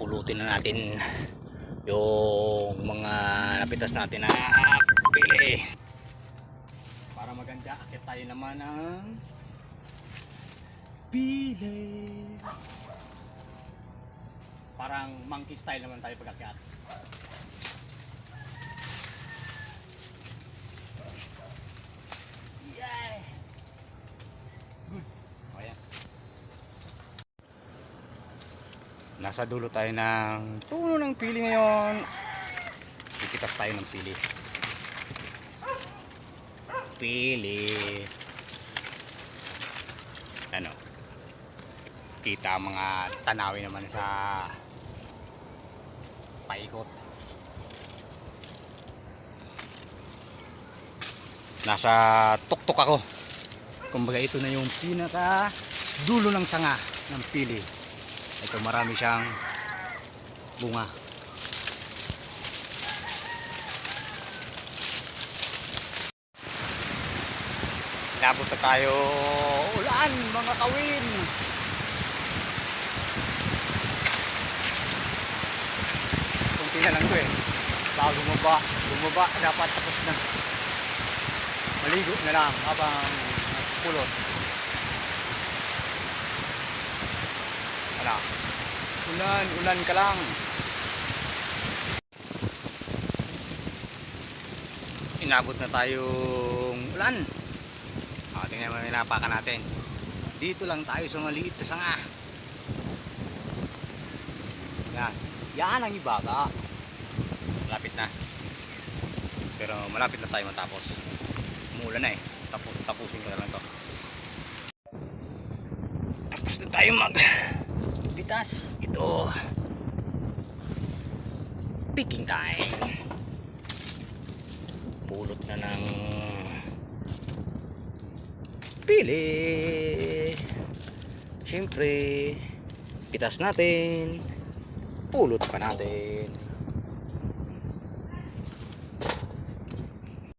pupulutin na natin yung mga napitas natin na pili para maganda. Akit tayo naman ng pili, parang monkey style naman tayo pag-akyat. Yay! Good. O yan. Nasa dulo tayo ng puno ng pili ngayon. Ipitas tayo ng pili. Pili. Ano? Kita ang mga tanawin naman sa paikot. Nasa tuktok ako. Kumbaga ito na yung pinaka dulo ng sanga ng pili. Ito marami siyang bunga. Inabot na tayo. Ulan mga kawin. Kunti na lang to eh. Bago bumaba dapat tapos na. Maligo na lang habang pulot. Ano? Ulan ka lang. Inabot na tayong ulan. Tingnan mo, pinapakan natin. Dito lang tayo sa maliit na sanga. Yan. Yan ang ibaga. Malapit na. Pero malapit na tayo matapos. Umulan na eh. Tapusin ko na lang to. Tapos na tayo magpitas. Ito. Picking time. Pulot na ng pili. Siyempre, pitas natin. Pulot pa natin.